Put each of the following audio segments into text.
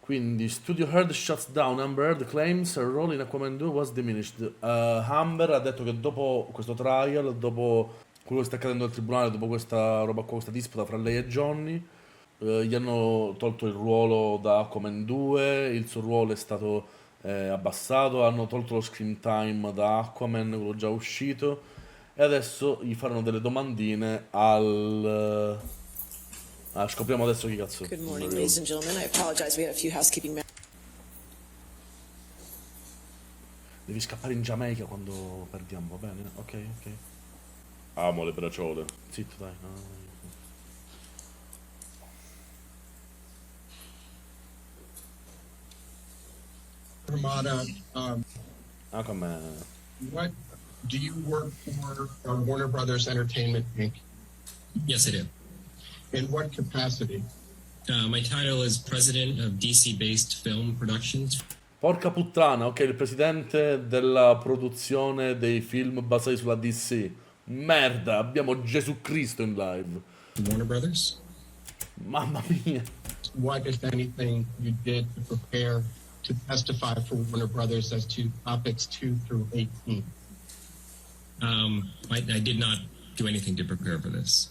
Quindi Studio Heard shuts down. Amber Heard claims her role in Aquaman 2 was diminished. Amber ha detto che dopo questo trial, dopo quello che sta accadendo al tribunale, dopo questa roba qua, questa disputa fra lei e Johnny, gli hanno tolto il ruolo da Aquaman 2, il suo ruolo è stato abbassato, hanno tolto lo screen time da Aquaman, quello già uscito, e adesso gli faranno delle domandine al... scopriamo adesso chi cazzo è. Good morning, ladies and gentlemen. I apologize. We had a few housekeeping matters. Devi scappare in Giamaica quando perdiamo, va bene? Ok, ok. Amo le bracciole. Zitto, dai. No. Ramada, Anche a me. what do you work for Warner Brothers Entertainment Inc.? Yes, I do. In what capacity? My title is President of DC-based Film Productions. Porca puttana, ok, il presidente della produzione dei film basati sulla DC. Merda, abbiamo Gesù Cristo in live. Warner Brothers. Mamma mia. What, if anything, you did to prepare to testify for Warner Brothers as to topics 2 through 18? I did not do anything to prepare for this,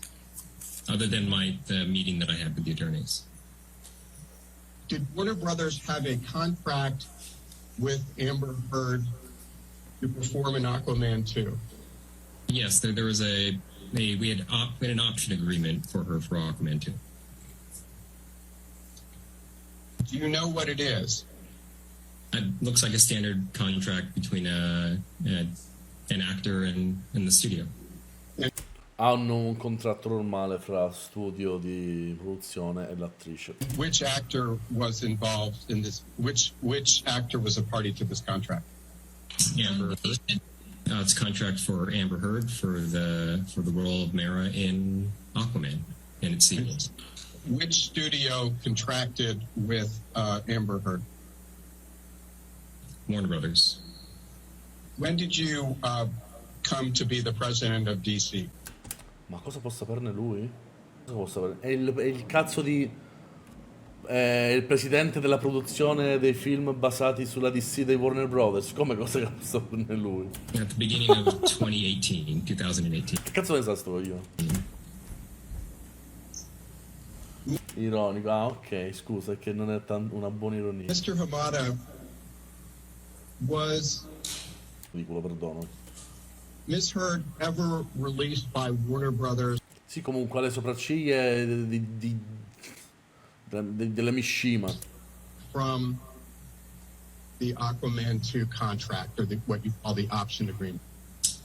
other than the meeting that I had with the attorneys. Did Warner Brothers have a contract with Amber Heard to perform in Aquaman 2? Yes, there was we had an option agreement for her for Aquaman 2. Do you know what it is? It looks like a standard contract between an actor and the studio. Hanno un contratto normale fra studio di produzione e l'attrice. Which actor was involved in this? Which actor was a party to this contract? Amber Heard. It's a contract for Amber Heard for the role of Mara in Aquaman and its sequels. Which studio contracted with Amber Heard? Warner Brothers. When did you come to be the president of DC? Ma cosa può saperne lui? Cosa può sapere? È il cazzo di... È il presidente della produzione dei film basati sulla DC dei Warner Brothers. Come cosa che può saperne lui? At the beginning of 2018. Che cazzo ne sa sto io? Ironico. Ah, ok, scusa, è che non è una buona ironia. Mr. Hamada, was Ridicolo, perdono. Miss Heard ever released by Warner Brothers Sì, comunque ha le sopracciglia della Mishima. from the Aquaman 2 contract, or what you call the option agreement?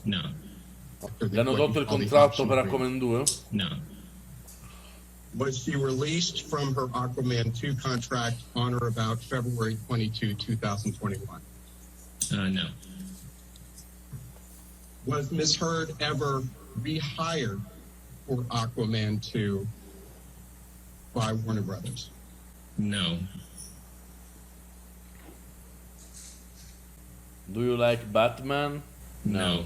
No, Gli hanno tolto il contratto per Aquaman 2? no, Was she released from her Aquaman 2 contract on or about February 22, 2021? no, Was Miss Heard ever rehired for Aquaman 2 by Warner Brothers? no, Do you like Batman? no,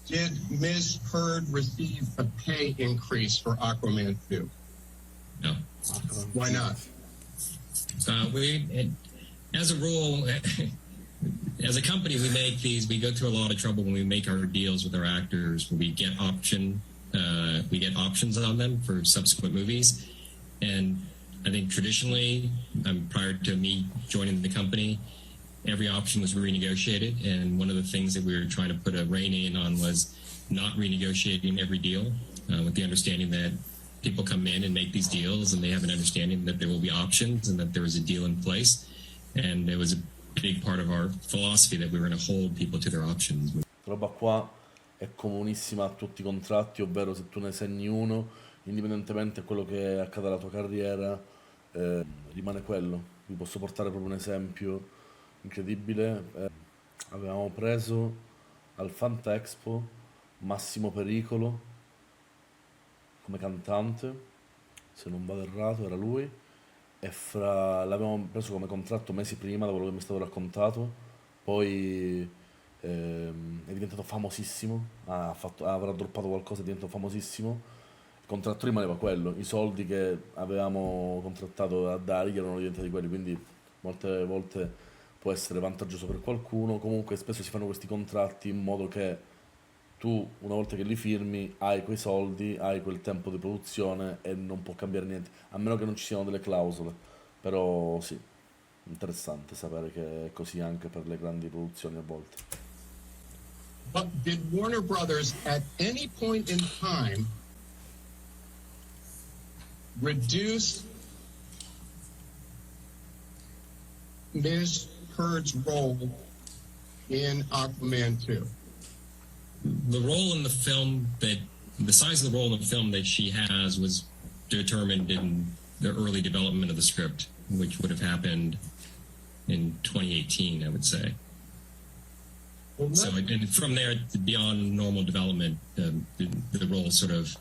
Did Ms. Heard receive a pay increase for Aquaman 2? no. Why not? As a rule, as a company, we go through a lot of trouble when we make our deals with our actors, where we get options on them for subsequent movies. And I think traditionally, prior to me joining the company, every option was renegotiated. And one of the things that we were trying to put a rein in on was not renegotiating every deal, with the understanding that people come in and make these deals and they have an understanding that there will be options and that there is a deal in place. And it was a big part of our philosophy that we were going to hold people to their options. Questa roba qua è comunissima a tutti i contratti, ovvero se tu ne segni uno, indipendentemente da quello che accade alla tua carriera, rimane quello. Vi posso portare proprio un esempio incredibile. Avevamo preso al Fantexpo Massimo Pericolo come cantante, se non vado errato era lui, e l'avevamo preso come contratto mesi prima da quello che mi è stato raccontato, poi è diventato famosissimo, avrà droppato qualcosa, è diventato famosissimo, Il contratto rimaneva quello, i soldi che avevamo contrattato a dargli erano diventati quelli, quindi molte volte può essere vantaggioso per qualcuno, comunque spesso si fanno questi contratti in modo che tu una volta che li firmi hai quei soldi, hai quel tempo di produzione e non può cambiare niente, a meno che non ci siano delle clausole, però sì, interessante sapere che è così anche per le grandi produzioni a volte. But did Warner Brothers at any point in time reduce Ms. Heard's role in Aquaman 2? The role in the film that the size of the role in the film that she has was determined in the early development of the script, which would have happened in 2018, I would say. Well, So, and from there, beyond normal development, the role sort of,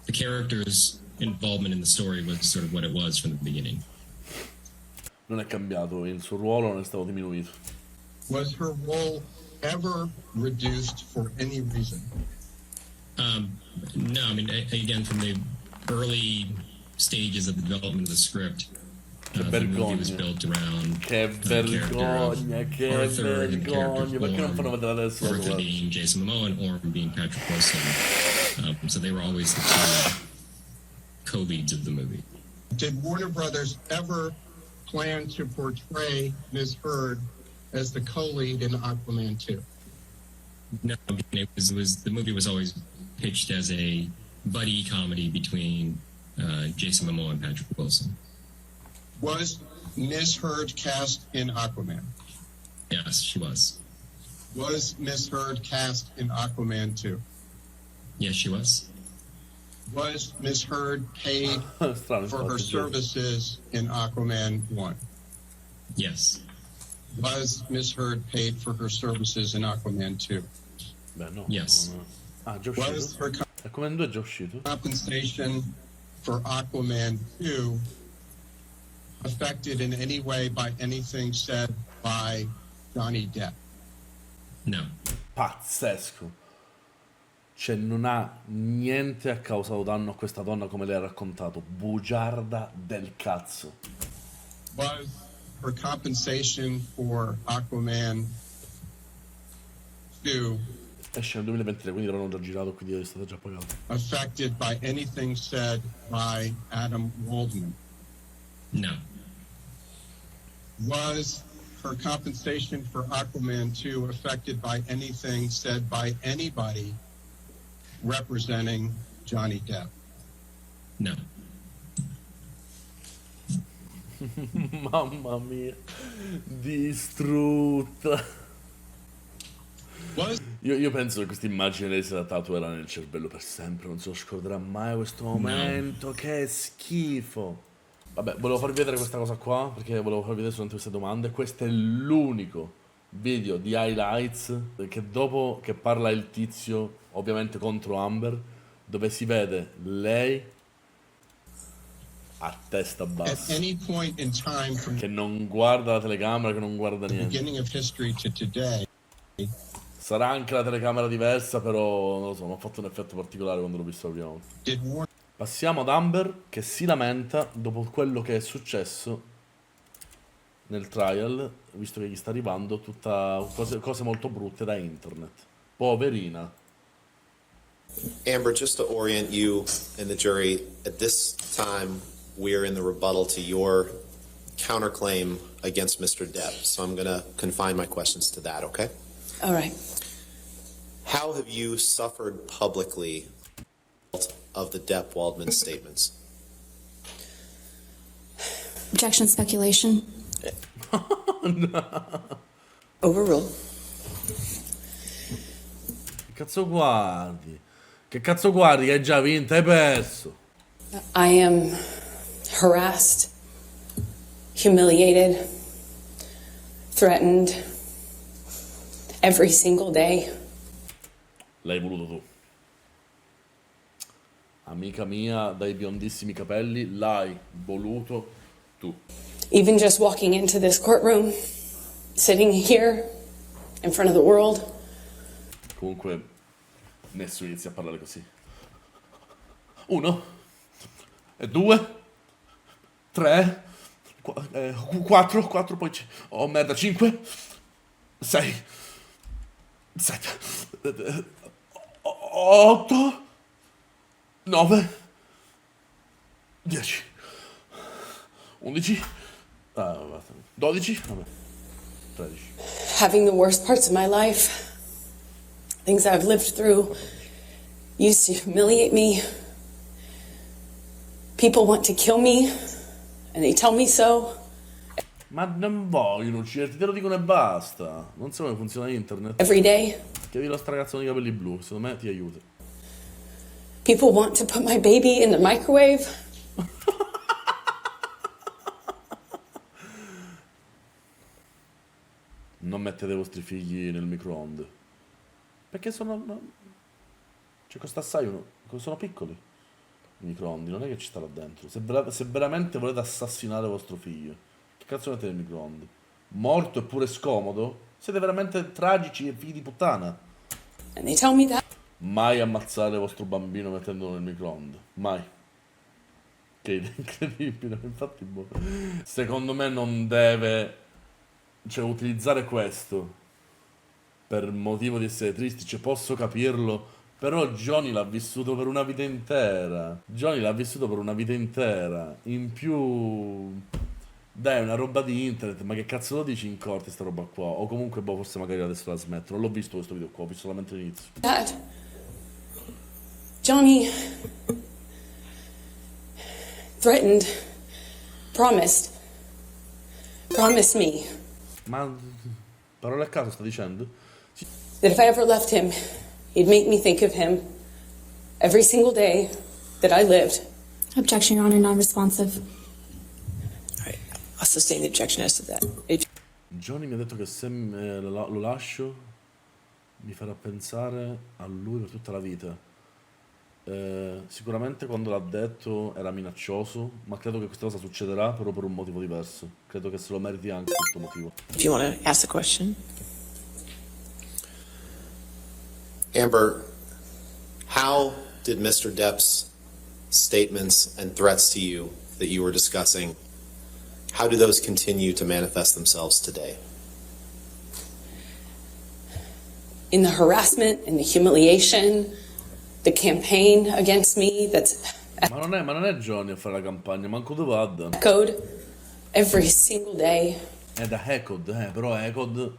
the character's involvement in the story was sort of what it was from the beginning. Non è cambiato, il suo ruolo non è stato diminuito. was her role ever reduced for any reason? No, I mean, again, from the early stages of the development of the script, the movie was vergogna. built around Che vergogna, che Arthur and the character vergogna, perché non fanno vedere adesso la Arthur sua? being Jason Momoa and Orm being Patrick Wilson. So they were always the two co-leads of the movie. Did Warner Brothers ever plan to portray Ms. Heard as the co-lead in Aquaman 2? No, it was the movie was always pitched as a buddy comedy between Jason Momoa and Patrick Wilson. Was Ms. Heard cast in Aquaman? Yes, she was. Was Ms. Heard cast in Aquaman 2? Yes, she was. Was Ms. Heard paid Strano, for her infatti, services in Aquaman 1? Yes. Was Ms. Heard paid for her services in Aquaman 2? Beh, no. Yes. no, no. Ah, già Was uscito? her E come in due è già uscito? compensation for Aquaman 2 affected in any way by anything said by Johnny Depp? No. Pazzesco. Cioè, non ha niente ha causato danno a questa donna come lei ha raccontato. Bugiarda del cazzo. Was her compensation for Aquaman 2 Esce nel 2023, quindi l'hanno già girato, quindi è stata già pagata. affected by anything said by Adam Waldman? No. Was her compensation for Aquaman 2 affected by anything said by anybody representing Johnny Depp? No. Mamma mia, distrutta. Was Io penso che questa immagine lei se la tatuerà nel cervello per sempre, non se lo scorderà mai questo momento, che schifo. Vabbè, volevo farvi vedere questa cosa qua, perché volevo farvi vedere solamente queste domande. Questo è l'unico video di highlights che dopo che parla il tizio, ovviamente contro Amber, dove si vede lei a testa at bassa, any point in time from che non guarda la telecamera, che non guarda the niente. beginning of history to today, Sarà anche la telecamera diversa, però non lo so, mi ha fatto un effetto particolare quando l'ho visto la prima volta. did Warner Passiamo ad Amber che si lamenta dopo quello che è successo nel trial, visto che gli sta arrivando tutta cose molto brutte da internet. Poverina. Amber, just to orient you and the jury, at this time we are in the rebuttal to your counterclaim against Mr. Depp. So I'm going to confine my questions to that, okay? All right. How have you suffered publicly of the Depp-Waldman statements? Objection, speculation. Overruled. Che cazzo guardi? Che cazzo guardi che hai già vinto? Hai perso. I am harassed, humiliated, threatened every single day. L'hai voluto tu. Amica mia dai biondissimi capelli, l'hai voluto tu. Even just walking into this courtroom, sitting here in front of the world, Comunque, nessuno inizia a parlare così. 1, 2, 3, 4, poi oh merda, 5, 6, 7, 8, 9, 10, 11, 12, vabbè, 13. Having the worst parts of my life, things I've lived through, used to humiliate me. People want to kill me, and they tell me so. Ma non vogliono ucciderti, te lo dicono e basta. Non so come funziona internet. Every day, Chiedi lo ragazzo con i capelli blu, secondo me ti aiuta. people want to put my baby in the microwave. Non mettete i vostri figli nel microonde. Perché sono... Cioè, costa assai uno... Sono piccoli i microondi, non è che ci sta là dentro. Se veramente volete assassinare vostro figlio, che cazzo mettete nel microonde? Morto e pure scomodo? Siete veramente tragici e figli di puttana. And they tell me that. Mai ammazzare vostro bambino mettendolo nel microonde. Mai. Che idea incredibile, infatti boh. Secondo me non deve... Cioè, utilizzare questo per motivo di essere tristi, cioè posso capirlo, però Johnny l'ha vissuto per una vita intera. Johnny l'ha vissuto per una vita intera. In più, dai, è una roba di internet, ma che cazzo lo dici in corte sta roba qua? O comunque, boh, forse magari adesso la smetto. Non l'ho visto questo video qua, ho visto solamente l'inizio. Dad, Johnny threatened, promised me Ma parole a caso sta dicendo? Sì. that if I ever left him, he'd make me think of him every single day that I lived. Objection, Your Honor, non-responsive. All right. I'll sustain the objection as to that. Johnny mi ha detto che se lo lascio mi farà pensare a lui per tutta la vita. Sicuramente quando l'ha detto era minaccioso, ma credo che questa cosa succederà però per un motivo diverso. Credo che se lo meriti anche questo motivo. If you want to ask the question. Amber, how did Mr. Depp's statements and threats to you that you were discussing, how do those continue to manifest themselves today? In the harassment and the humiliation, the campaign against me that's Ma non è Johnny a fare la campagna, manco Dovada. echoed every single day. È da Ecod, però Ecod,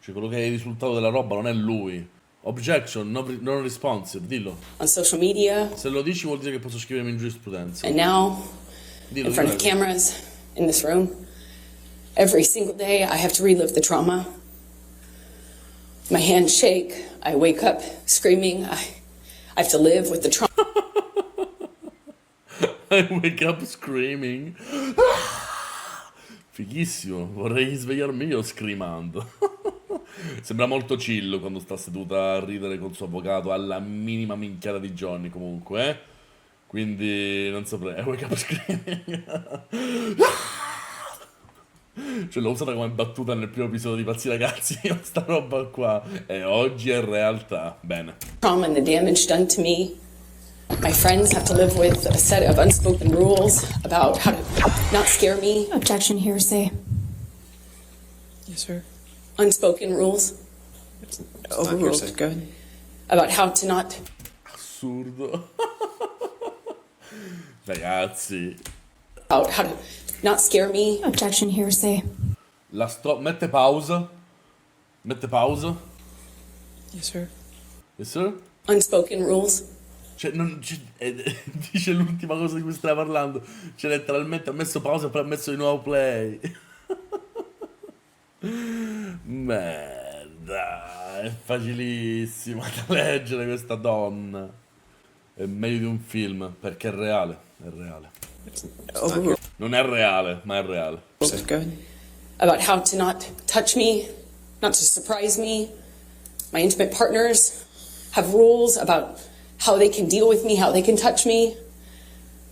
cioè quello che è il risultato della roba non è lui. Objection, non responsive, dillo. On social media, Se lo dici vuol dire che posso scrivermi in giurisprudenza. and now Dillo, in front of dillo. cameras in this room. Every single day, I have to relive the trauma. My hands shake. I wake up screaming. I have to live with the trauma. I wake up screaming. Fighissimo, vorrei svegliarmi io screamando. Sembra molto chill quando sta seduta a ridere col suo avvocato alla minima minchiata di Johnny comunque, eh? Quindi non saprei. Wake up screaming. Cioè l'ho usata come battuta nel primo episodio di Pazzi Ragazzi, questa roba qua. E oggi è realtà. Bene. Trauma and the damage done to me. My friends have to live with a set of unspoken rules about how to not scare me. Objection, hearsay. Yes, sir. Unspoken rules not Overruled. hearsay. Go ahead. about how to not Assurdo. Ragazzi. about how to not scare me. Objection, hearsay. Mette pausa. Mette pausa. Yes, sir. Yes, sir? Unspoken rules Cioè, dice l'ultima cosa di cui stai parlando. Cioè, letteralmente ha messo pausa e poi ha messo di nuovo play. Merda, è facilissima da leggere questa donna. È meglio di un film, perché è reale. È reale. Overruled. Non è reale, ma è reale. Go ahead. about how to not touch me, not to surprise me. My intimate partners have rules about how they can deal with me, how they can touch me.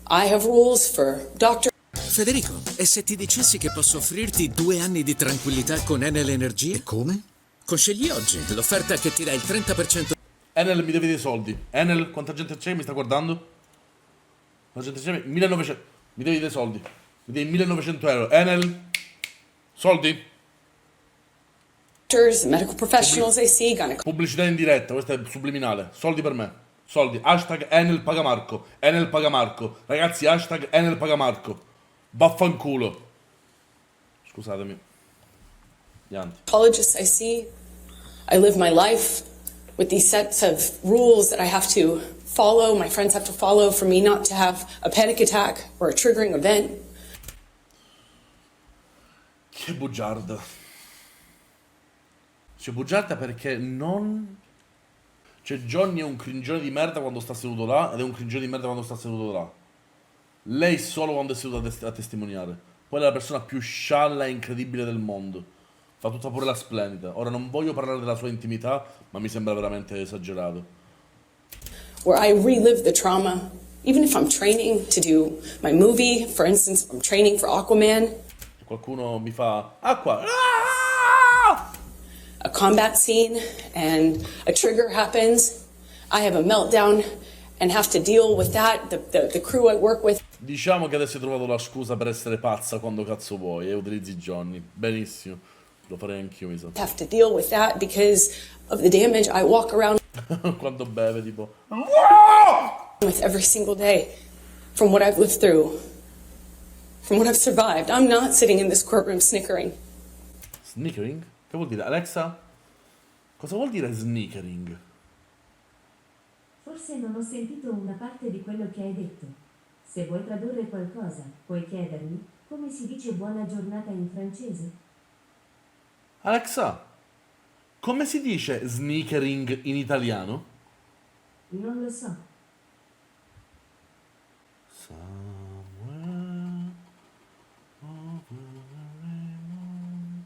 I have rules for doctors. Federico, e se ti dicessi che posso offrirti 2 anni di tranquillità con Enel Energia? Come? Con Scegli Oggi, l'offerta che ti dà il 30%. Enel mi devi dei soldi. Enel, quanta gente c'è che mi sta guardando? La gente dice 1900, mi devi dei soldi, mi devi 1900 euro. Enel, soldi? Doctors, medical professionals I see, Pubblicità in diretta, questa è subliminale. Soldi per me. Soldi. Hashtag Enel paga Marco. Enel paga Marco. Ragazzi, hashtag Enel paga Marco. Vaffanculo. Scusatemi. Niente. gynecologists I see. I live my life with these sets of rules that I have to follow, my friends have to follow for me not to have a panic attack or a triggering event. Che bugiarda. Cioè, bugiarda perché non... Cioè, Johnny è un cringione di merda quando sta seduto là ed è un cringione di merda quando sta seduto là. Lei solo quando è seduta a testimoniare. Poi è la persona più scialla e incredibile del mondo. Fa tutta pure la splendida. Ora non voglio parlare della sua intimità, ma mi sembra veramente esagerato. Where I relive the trauma, even if I'm training to do my movie, for instance, if I'm training for Aquaman, Qualcuno mi fa acqua. a combat scene, and a trigger happens, I have a meltdown and have to deal with that. The crew I work with Diciamo che adesso hai trovato la scusa per essere pazza quando cazzo vuoi e utilizzi Johnny. Benissimo. Lo farei anch'io, mi sa. have to deal with that because of the damage I walk around Quando beve, tipo... with every single day from what I've lived through, from what I've survived. I'm not sitting in this courtroom snickering. Snickering? Che vuol dire? Alexa? Cosa vuol dire snickering? Forse non ho sentito una parte di quello che hai detto. Se vuoi tradurre qualcosa, puoi chiedermi come si dice buona giornata in francese? Alexa, come si dice snickering in italiano? Non lo so. Somewhere over the rainbow,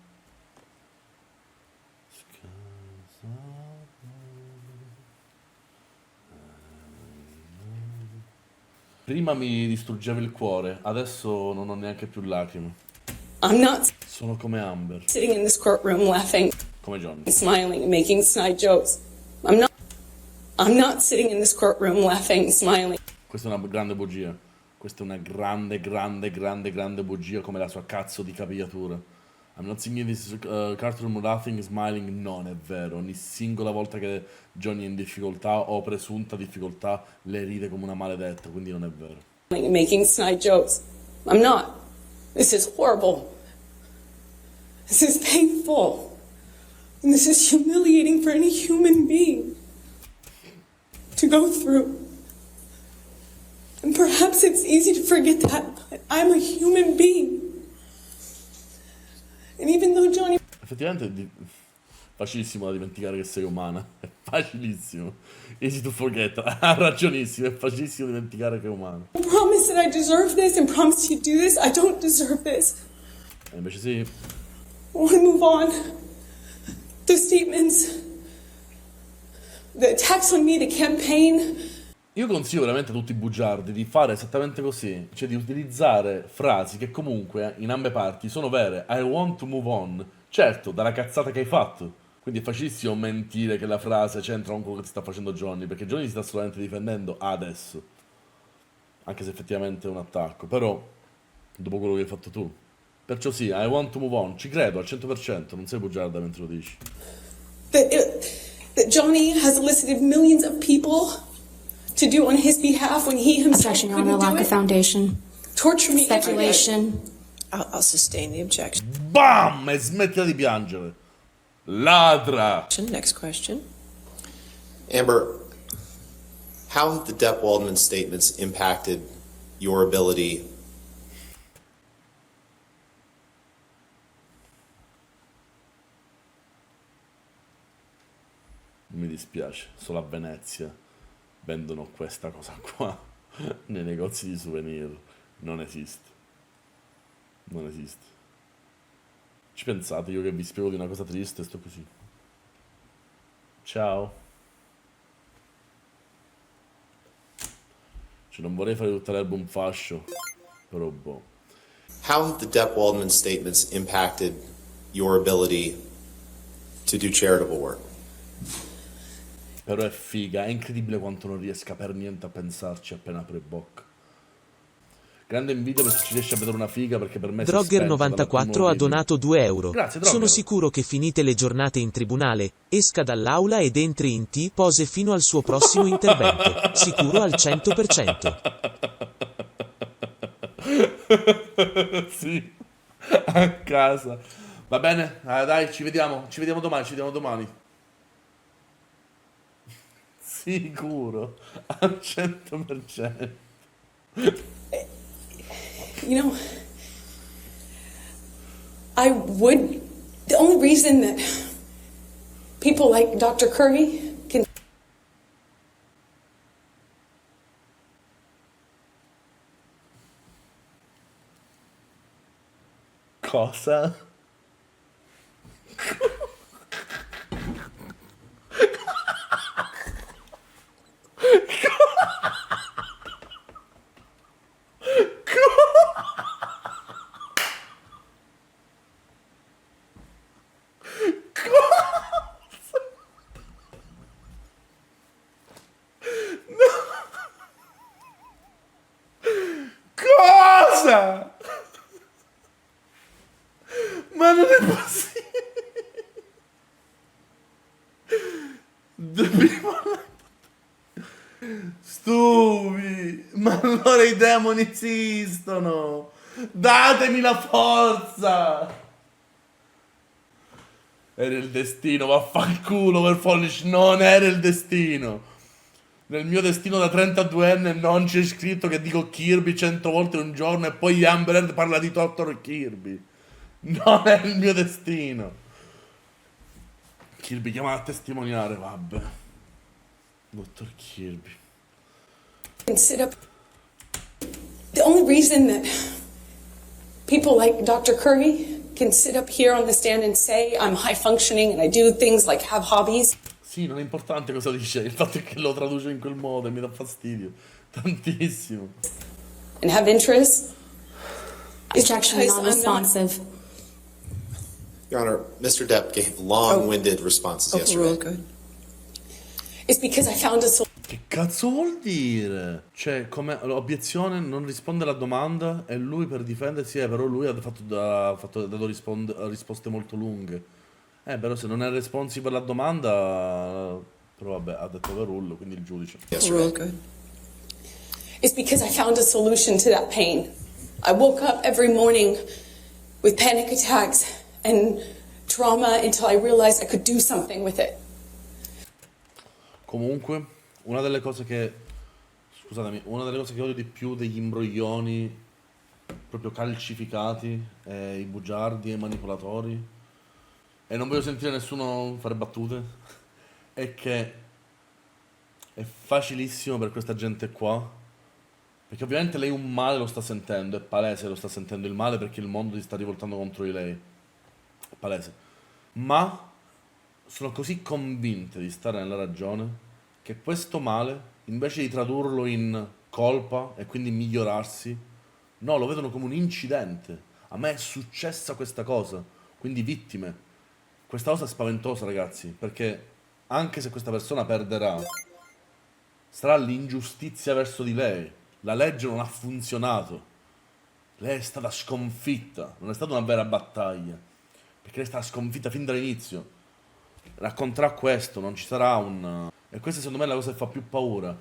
skies are blue. Prima mi distruggeva il cuore, adesso non ho neanche più lacrime. I'm not Sono come Amber, sitting in this courtroom laughing, come Johnny. smiling, and making snide jokes. I'm not sitting in this courtroom laughing, smiling, Questa è una grande bugia. Questa è una grande, grande, grande, grande bugia come la sua cazzo di capigliatura. I'm not singing this cartoon laughing, smiling. Non è vero. Ogni singola volta che Johnny è in difficoltà o presunta difficoltà, le ride come una maledetta, quindi non è vero. and making snide jokes. I'm not. This is horrible. This is painful. And this is humiliating for any human being to go through. And perhaps it's easy to forget that, but I'm a human being. And even though Johnny Effettivamente è facilissimo da dimenticare che sei umana. È facilissimo. Easy to forget. Ha ragionissimo, è facilissimo dimenticare che è umana. promised that I deserve this and promised to do this, I don't deserve this. E invece sì. I want to move on. The statements, the attacks on me, the campaign. Io consiglio veramente a tutti i bugiardi di fare esattamente così, cioè di utilizzare frasi che comunque in ambe parti sono vere. I want to move on. Certo, dalla cazzata che hai fatto. Quindi è facilissimo mentire che la frase c'entra con quello che ti sta facendo Johnny, perché Johnny si sta solamente difendendo adesso. Anche se effettivamente è un attacco, però dopo quello che hai fatto tu. Perciò sì, I want to move on, ci credo al 100%, non sei bugiarda mentre lo dici. That Johnny has elicited millions of people to do on his behalf when he himself Objection, Your Honor, couldn't do lack of it. foundation. Torture me every day. Speculation. I'll sustain the objection. BAM! E smettila di piangere. Ladra! Next question. Amber, how have the Depp Waldman statements impacted your ability? Mi dispiace, solo a Venezia vendono questa cosa qua nei negozi di souvenir. Non esiste. Non esiste. Ci pensate, io che vi spiego di una cosa triste sto così. Ciao. Cioè non vorrei fare tutto l'album fascio, però boh. How have the Depp Waldman statements impacted your ability to do charitable work? Però è figa, è incredibile quanto non riesca per niente a pensarci appena apre bocca. Grande invidia per se ci riesce a vedere una figa, perché per me si è spenta dal primo Drogger94 ha video. donato 2 euro. Grazie, Drogger. Sono sicuro che finite le giornate in tribunale, esca dall'aula ed entri in T-pose fino al suo prossimo intervento. Sicuro al 100%. Sì, a casa. Va bene? Dai, ci vediamo domani. Sicuro, al 100%. You know, the only reason that people like Dr. Kirby can Cosa? Cosa? Ma non è possibile. Stupi, ma allora i demoni esistono. Datemi la forza. Era il destino, vaffanculo per Follish, non era il destino. Nel mio destino da 32enne non c'è scritto che dico Kirby 100 volte un giorno e poi Amber Heard parla di Dottor Kirby. Non è il mio destino. Kirby chiama a testimoniare, vabbè. Dottor Kirby. sit up. The only reason that people like Dr. Kirby can sit up here on the stand and say I'm high functioning and I do things like have hobbies. Sì, non è importante cosa dice, il fatto è che lo traduce in quel modo e mi dà fastidio. Tantissimo. And have interests. Objection because I'm not- non-responsive. Your Honor, Mr. Depp gave long-winded responses yesterday. good. It's because I found a solution. Che cazzo vuol dire? Cioè, come l'obiezione non risponde alla domanda e lui per difendersi, però lui ha dato risposte molto lunghe. Però se non è responsive alla domanda, però vabbè, ha detto che rullo, quindi il giudice. Yesterday. good. It's because I found a solution to that pain. I woke up every morning with panic attacks and trauma until I realized I could do something with it. Comunque, una delle cose che odio di più degli imbroglioni proprio calcificati, i bugiardi e i manipolatori, e non voglio sentire nessuno fare battute, è che è facilissimo per questa gente qua, perché ovviamente lei un male lo sta sentendo, è palese lo sta sentendo il male perché il mondo si sta rivoltando contro di lei, è palese, ma sono così convinte di stare nella ragione che questo male, invece di tradurlo in colpa e quindi migliorarsi, no, lo vedono come un incidente. A me è successa questa cosa, quindi vittime. Questa cosa è spaventosa, ragazzi, perché anche se questa persona perderà, sarà l'ingiustizia verso di lei. La legge non ha funzionato. Lei è stata sconfitta, non è stata una vera battaglia, perché lei è stata sconfitta fin dall'inizio. Racconterà questo, non ci sarà un... E questa secondo me è la cosa che fa più paura.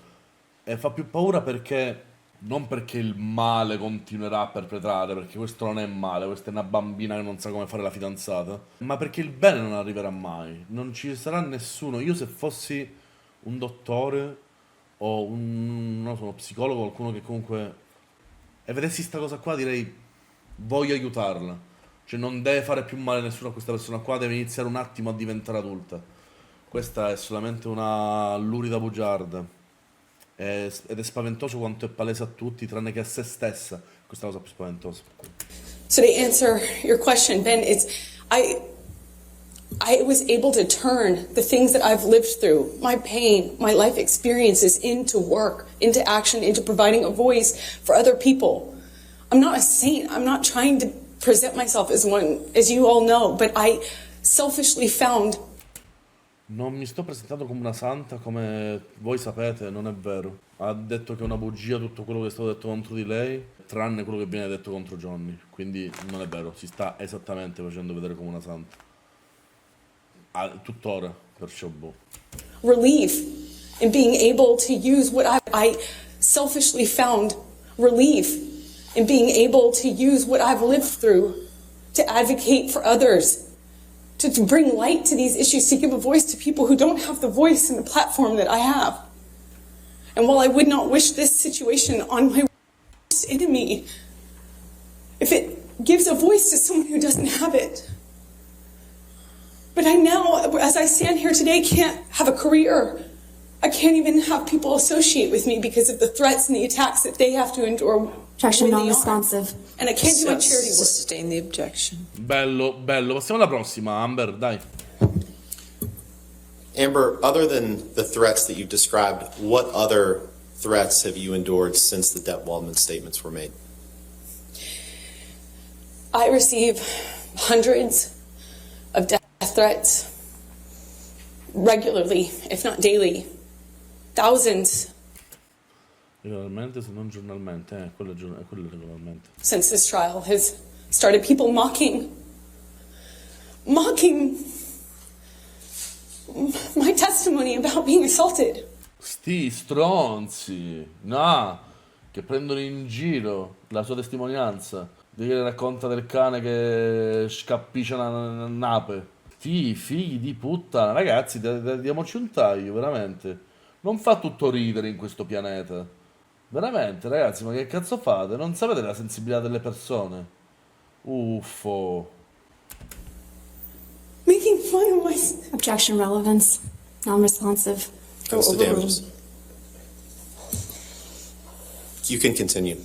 E fa più paura perché... Non perché il male continuerà a perpetrare, perché questo non è male, questa è una bambina che non sa come fare la fidanzata, ma perché il bene non arriverà mai. Non ci sarà nessuno. Io se fossi un dottore o non so, uno psicologo, qualcuno che comunque... E vedessi sta cosa qua direi voglio aiutarla. Cioè non deve fare più male a nessuno a questa persona qua, deve iniziare un attimo a diventare adulta. Questa è solamente una lurida bugiarda. Ed è spaventoso quanto è palese a tutti, tranne che a se stessa. Questa è la cosa più spaventosa. So to answer your question, Ben, it's I was able to turn the things that I've lived through, my pain, my life experiences, into work, into action, into providing a voice for other people. I'm not a saint. I'm not trying to present myself as one, as you all know, but I selfishly found. Non mi sto presentando come una santa, come voi sapete, non è vero. Ha detto che è una bugia tutto quello che è stato detto contro di lei. tranne quello che viene detto contro Johnny. Quindi non è vero, si sta esattamente facendo vedere come una santa. Tuttora, perciò boh. relief in being able to use what I selfishly found relief in being able to use what I've lived through to advocate for others, to bring light to these issues, to give a voice to people who don't have the voice and the platform that I have. And while I would not wish this situation on my worst enemy, if it gives a voice to someone who doesn't have it, but I now, as I stand here today, can't have a career. I can't even have people associate with me because of the threats and the attacks that they have to endure. Objection, when they are. non-responsive. And I can't do my charity work. Sustain the objection. Bello, bello. Passiamo alla prossima, Amber, dai. Amber, other than the threats that you described, what other threats have you endured since the Depp Waldman statements were made? I receive hundreds of death threats regularly, if not daily. Thousands Regolarmente, se non giornalmente, quello è quello regolarmente. since this trial has started. People mocking my testimony about being assaulted. Sti stronzi, no, che prendono in giro la sua testimonianza. Di che racconta del cane che scappiscia una nape. Sti figli di puttana, ragazzi, diamoci un taglio, veramente. Non fa tutto ridere in questo pianeta. Veramente, ragazzi, ma che cazzo fate? Non sapete la sensibilità delle persone? Uffo. Making fun of my... Objection, relevance. Non-responsive. Comes to damages. You can continue.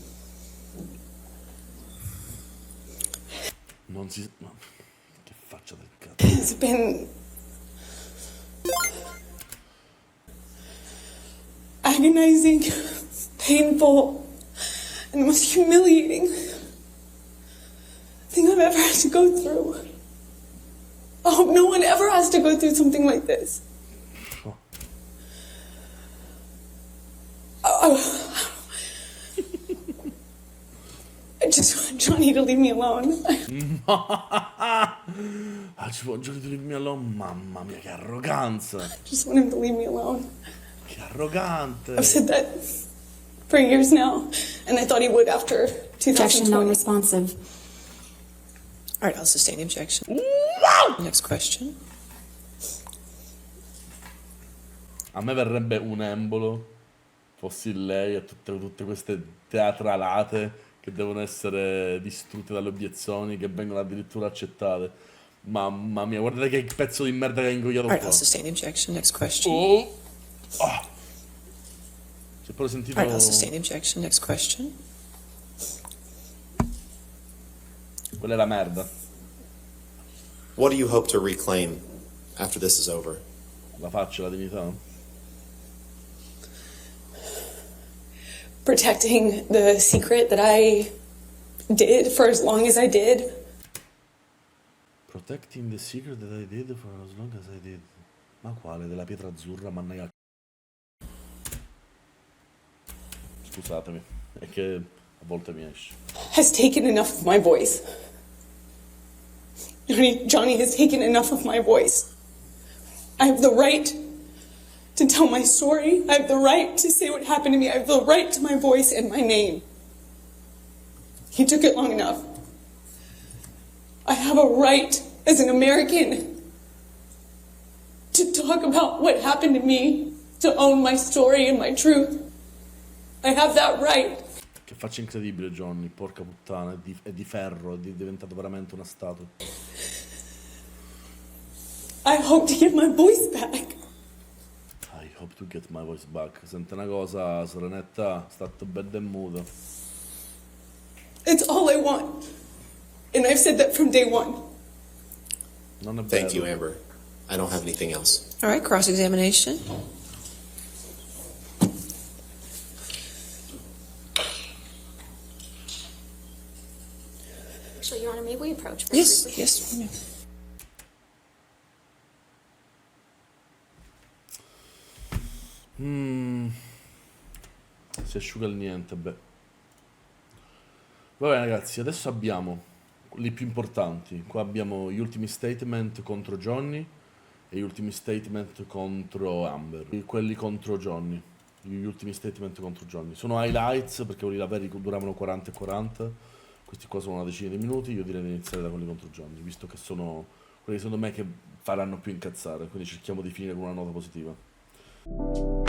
Non si... ma- Che faccia del cazzo. It's been agonizing, painful, and the most humiliating thing I've ever had to go through. I hope no one ever has to go through something like this. I just want Johnny to leave me alone. Ah, ci può giocare di leave me alone? Mamma mia, che arroganza! I just want him to leave me alone. Che arrogante! I've said that for years now, and I thought he would after Objection, 2020. non-responsive. All right, I'll sustain the objection. Next question. A me verrebbe un embolo, fossi lei, e tutte queste teatralate che devono essere distrutte dalle obiezioni, che vengono addirittura accettate. Mamma mia, guardate che pezzo di merda che ha ingoiato All right, qua. I'll sustain the objection. Next question. Oh! Ah! Si è proprio sentito... All right, I'll sustain the objection. Next question. Quella è la merda. What do you hope to reclaim after this is over? La faccia, la dignità. Protecting the secret that I did for as long as I did. Protecting the secret that I did for as long as I did. Ma quale? Della pietra azzurra? Mannaia. Scusatemi, è che a volte mi esce. Has taken enough of my voice. Johnny has taken enough of my voice. I have the right to tell my story. I have the right to say what happened to me. I have the right to my voice and my name. He took it long enough. I have a right as an American to talk about what happened to me, to own my story and my truth. I have that right. Che faccia incredibile Johnny, porca puttana, è di ferro, è diventato veramente una statua. I hope to get my voice back. I hope to get my voice back. Sente una cosa, Serenetta, state bella e muta. It's all I want. And I've said that from day one. Non è vero. Thank you, Amber. I don't have anything else. All right, cross-examination. Actually, Your Honor, may we approach? Yes, yes. Si asciuga il niente, beh. Va bene ragazzi, adesso abbiamo li più importanti. Qua abbiamo gli ultimi statement contro Johnny e gli ultimi statement contro Amber. Quelli contro Johnny. Gli ultimi statement contro Johnny. Sono highlights perché quelli là veri duravano 40 e 40. Questi qua sono una decina di minuti. Io direi di iniziare da quelli contro Johnny, visto che sono quelli secondo me che faranno più incazzare. Quindi cerchiamo di finire con una nota positiva.